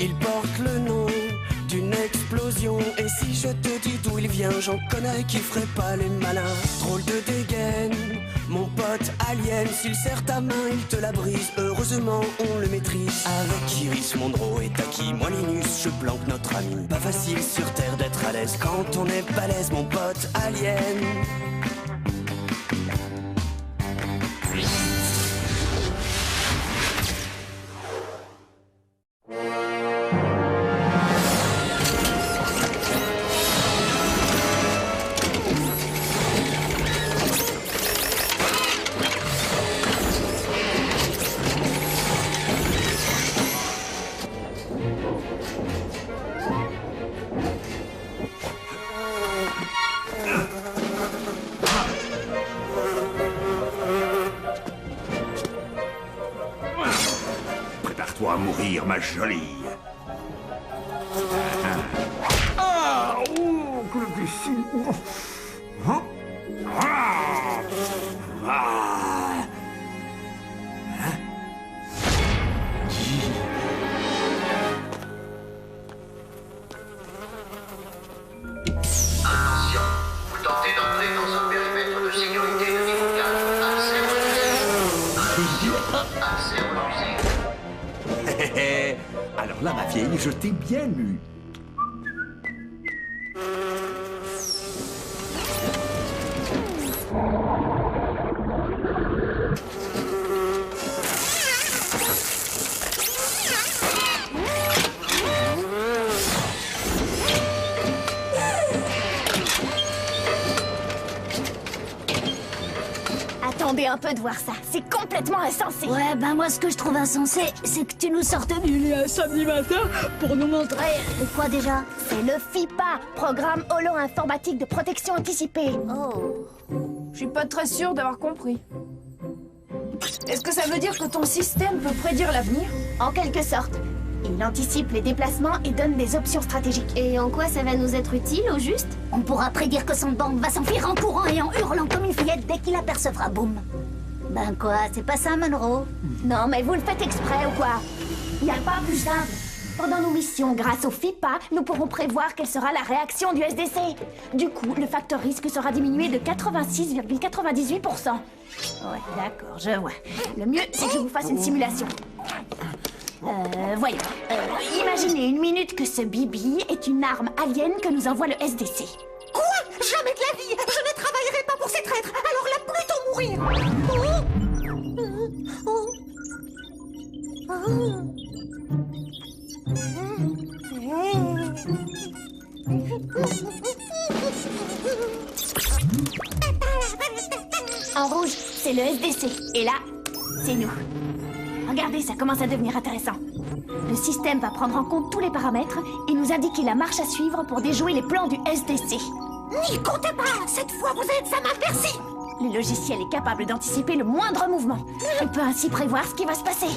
Il porte le nom d'une explosion. Et si je te dis d'où il vient, j'en connais qui ferait pas les malins. Drôle de dégaine, mon pote alien. S'il serre ta main, il te la brise. Heureusement, on le maîtrise. Avec Iris, Monroe et Taki, moi Linus, je planque notre ami. Pas facile sur Terre d'être à l'aise quand on est balèze, mon pote alien. Prépare-toi à mourir, ma jolie. Ah, oh, que le piscine. Hein? Ah, ah. Hein? Attention, vous tentez d'entrer dans un périmètre de sécurité de niveau 4. Accès refusé. Alors là, ma vieille, je t'ai bien eu. Attendez un peu de voir ça, c'est complètement insensé. Ouais, ben moi ce que je trouve insensé, c'est que tu nous sortes Il est un samedi matin pour nous montrer. de quoi déjà? C'est le FIPA, Programme Holo-Informatique de Protection Anticipée. Oh. Je suis pas très sûre d'avoir compris. Est-ce que ça veut dire que ton système peut prédire l'avenir? En quelque sorte. Il anticipe les déplacements et donne des options stratégiques. Et en quoi ça va nous être utile, au juste? On pourra prédire que son banc va s'enfuir en courant et en hurlant comme une fillette dès qu'il apercevra Boom. Ben quoi, c'est pas ça, Monroe? Non, mais vous le faites exprès ou quoi? Y a pas plus simple. Pendant nos missions, grâce au FIPA, nous pourrons prévoir quelle sera la réaction du SDC. Du coup, le facteur risque sera diminué de 86,98%. Ouais, d'accord, je vois. Le mieux, c'est que je vous fasse une simulation. Voyons. Imaginez une minute que ce Bibi est une arme alien que nous envoie le SDC. Quoi? Jamais de la vie! Je ne travaillerai pas pour ces traîtres! Alors là, plutôt mourir! En rouge, c'est le SDC. Et là, c'est nous. Regardez, ça commence à devenir intéressant. Le système va prendre en compte tous les paramètres et nous indiquer la marche à suivre pour déjouer les plans du SDC. N'y comptez pas! Cette fois, vous êtes à ma merci! Le logiciel est capable d'anticiper le moindre mouvement. Il peut ainsi prévoir ce qui va se passer.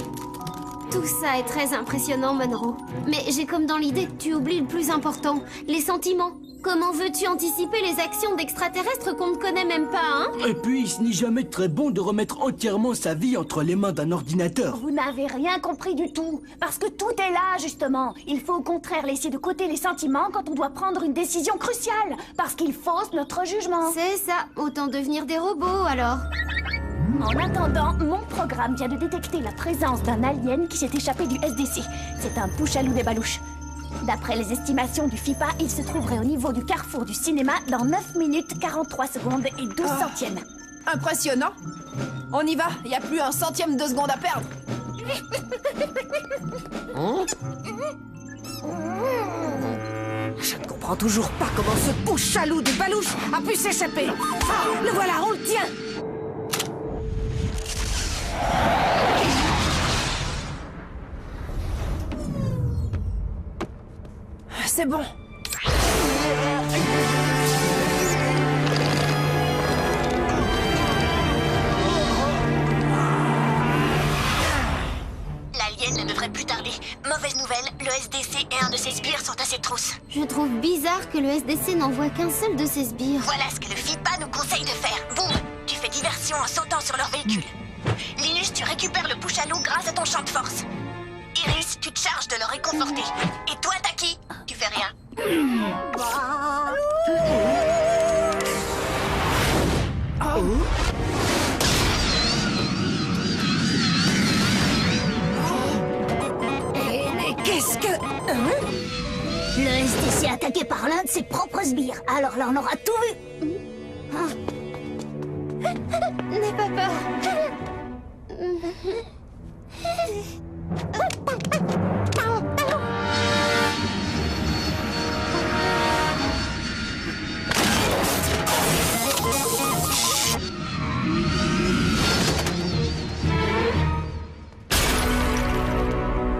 Tout ça est très impressionnant, Monroe. Mais j'ai comme dans l'idée que tu oublies le plus important, les sentiments. Comment veux-tu anticiper les actions d'extraterrestres qu'on ne connaît même pas, hein? Et puis, ce n'est jamais très bon de remettre entièrement sa vie entre les mains d'un ordinateur. Vous n'avez rien compris du tout. Parce que tout est là, justement. Il faut au contraire laisser de côté les sentiments quand on doit prendre une décision cruciale. Parce qu'il fausse notre jugement. C'est ça, autant devenir des robots, alors. En attendant, mon programme vient de détecter la présence d'un alien qui s'est échappé du SDC. C'est un push-à-loup des balouches. D'après les estimations du FIPA, il se trouverait au niveau du carrefour du cinéma dans 9 minutes 43 secondes et 12 centièmes. Impressionnant. On y va, y a plus un centième de seconde à perdre. Je ne comprends toujours pas comment ce push-à-loup de balouche a pu s'échapper. Ah, le voilà, on le tient. C'est bon. L'alien ne devrait plus tarder. Mauvaise nouvelle, le SDC et un de ses sbires sont à ses trousses. Je trouve bizarre que le SDC n'envoie qu'un seul de ses sbires. Voilà ce que le FIPA nous conseille de faire. Boum, tu fais diversion en sautant sur leur véhicule. Linus, tu récupères le push-à-loup grâce à ton champ de force. Iris, Tu te charges de le réconforter. Et toi, Taki, tu fais rien. Mais qu'est-ce que... Le SDC est attaqué par l'un de ses propres sbires. Alors là, on aura tout vu. N'aie pas peur.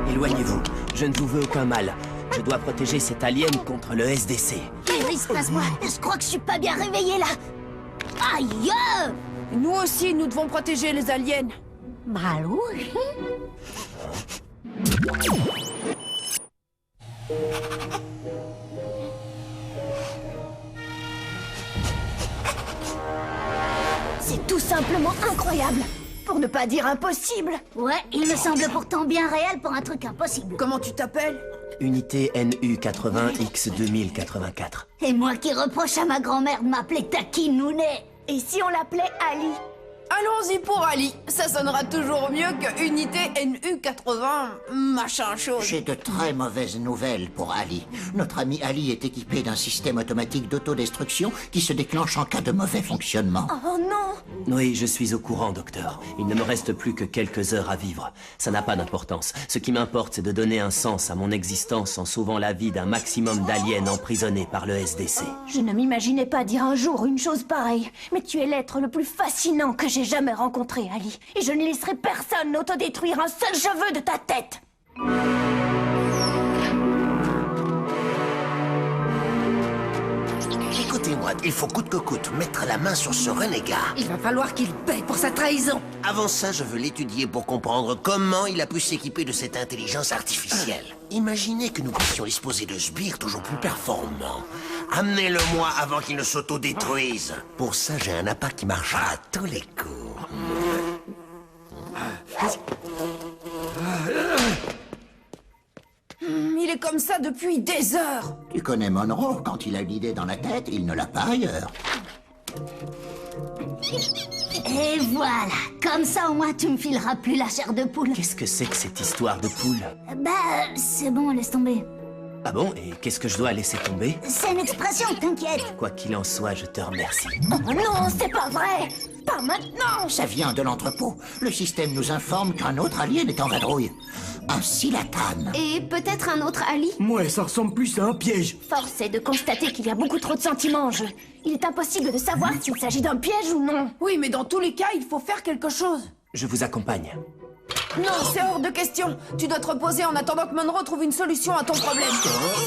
Éloignez-vous, je ne vous veux aucun mal. Je dois protéger cet alien contre le SDC. Iris, place-moi. Je crois que je suis pas bien réveillé là. Aïe! Nous aussi, nous devons protéger les aliens. Bah oui. C'est tout simplement incroyable. Pour ne pas dire impossible. Ouais, il me semble pourtant bien réel pour un truc impossible. Comment tu t'appelles? Unité NU80X2084. Et moi qui reproche à ma grand-mère de m'appeler Taki Nounet. Et si on l'appelait Ali? Allons-y pour Ali. Ça sonnera toujours mieux que Unité NU80 machin chose. J'ai de très mauvaises nouvelles pour Ali. Notre ami Ali est équipé d'un système automatique d'autodestruction qui se déclenche en cas de mauvais fonctionnement. Oh non! Oui, je suis au courant, docteur. Il ne me reste plus que quelques heures à vivre. Ça n'a pas d'importance. Ce qui m'importe, c'est de donner un sens à mon existence en sauvant la vie d'un maximum d'aliens emprisonnés par le SDC. Je ne m'imaginais pas dire un jour une chose pareille. Mais tu es l'être le plus fascinant que j'ai jamais rencontré, Ali. Et je ne laisserai personne autodétruire un seul cheveu de ta tête. Écoutez-moi, il faut coûte que coûte mettre la main sur ce renégat. Il va falloir qu'il paye pour sa trahison. Avant ça, je veux l'étudier pour comprendre comment il a pu s'équiper de cette intelligence artificielle. Imaginez que nous puissions disposer de sbires toujours plus performants. Amenez-le-moi avant qu'il ne s'autodétruise. Pour ça, j'ai un appât qui marchera à tous les coups. Il est comme ça depuis des heures. Tu connais Monroe, quand il a une idée dans la tête, il ne l'a pas ailleurs. Et voilà, comme ça au moins tu me fileras plus la chair de poule. Qu'est-ce que c'est que cette histoire de poule? Bah, c'est bon, laisse tomber. Ah bon? Et qu'est-ce que je dois laisser tomber? C'est une expression, t'inquiète. Quoi qu'il en soit, je te remercie. Oh non, c'est pas vrai! Pas maintenant! Ça vient de l'entrepôt. Le système nous informe qu'un autre alien est en vadrouille. Un silatane. Et peut-être un autre Ali? Ouais, ça ressemble plus à un piège. Force est de constater qu'il y a beaucoup trop de sentiments en jeu. Il est impossible de savoir s'il s'agit d'un piège ou non. Oui, mais dans tous les cas, il faut faire quelque chose. Je vous accompagne. Non, c'est hors de question. Tu dois te reposer en attendant que Monroe trouve une solution à ton problème.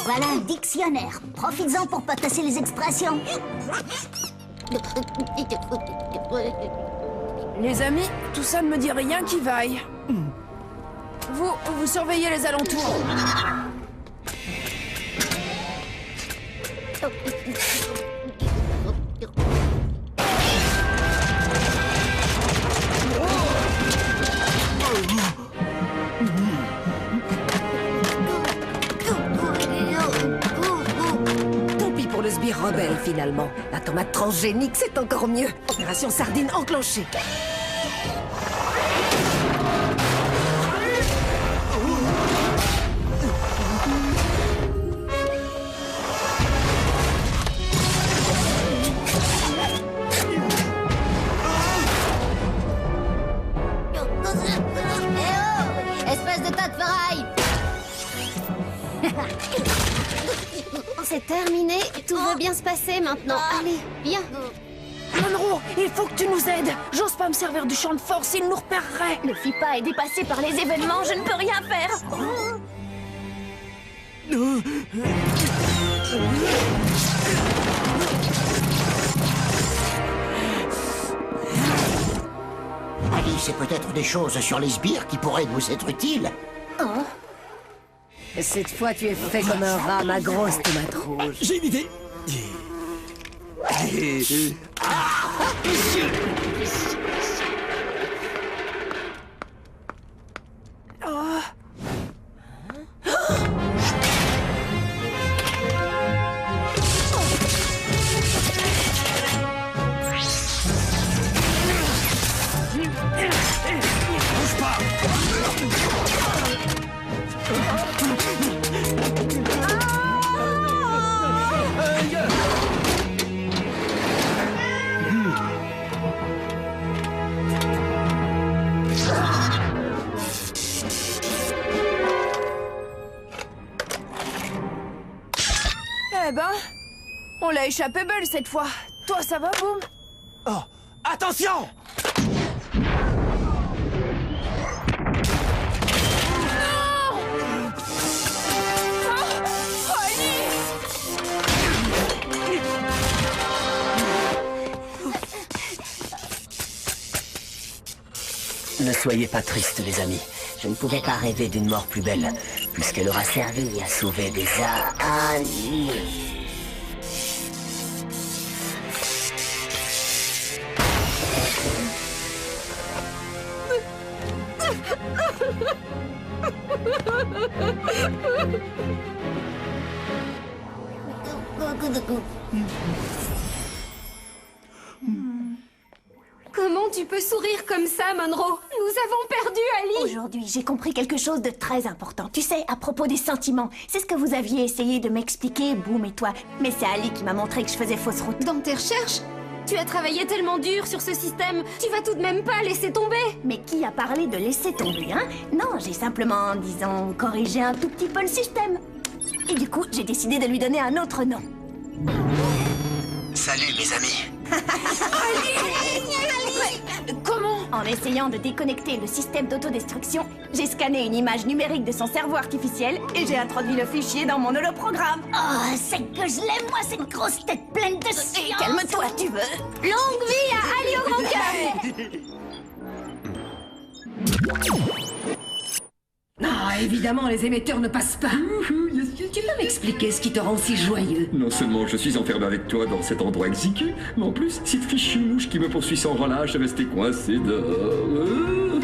Voilà un dictionnaire. Profites-en pour pas tasser les expressions. Les amis, tout ça ne me dit rien qui vaille. Vous surveillez les alentours. Tant pis pour le sbire rebelle, finalement. La tomate transgénique, c'est encore mieux. Opération sardine enclenchée. Espèce de tas de ferraille. C'est terminé. Tout va bien se passer maintenant. Allez, viens. Monroe, il faut que tu nous aides. J'ose pas me servir du champ de force, il nous repérerait. Le FIPA est dépassé par les événements, je ne peux rien faire. Ali, c'est peut-être des choses sur les sbires qui pourraient nous être utiles. Cette fois, tu es fait comme un rat, ma grosse tomate rouge. J'ai une idée. ben, on l'a échappé belle cette fois. Toi, ça va, Boom? Oh, attention! Ne soyez pas tristes, les amis. Je ne pouvais pas rêver d'une mort plus belle, puisqu'elle aura servi à sauver des amis. Comment tu peux sourire comme ça, Monroe? Nous avons perdu Ali! Aujourd'hui, j'ai compris quelque chose de très important. Tu sais, à propos des sentiments. C'est ce que vous aviez essayé de m'expliquer, Boom et toi. Mais c'est Ali qui m'a montré que je faisais fausse route. Dans tes recherches? Tu as travaillé tellement dur sur ce système, tu vas tout de même pas laisser tomber? Mais qui a parlé de laisser tomber, hein? Non, j'ai simplement, disons, corrigé un tout petit peu le système. Et du coup, j'ai décidé de lui donner un autre nom. Salut, mes amis. Comment? En essayant de déconnecter le système d'autodestruction, j'ai scanné une image numérique de son cerveau artificiel et j'ai introduit le fichier dans mon holoprogramme. Oh, c'est que je l'aime, moi, cette grosse tête pleine de science. Calme-toi, tu veux. Longue vie à Ali au grand cœur! Ah, évidemment, les émetteurs ne passent pas. Tu peux m'expliquer ce qui te rend si joyeux? Non seulement je suis enfermé avec toi dans cet endroit exigu, mais en plus, cette fichue mouche qui me poursuit sans relâche est restée coincée dehors.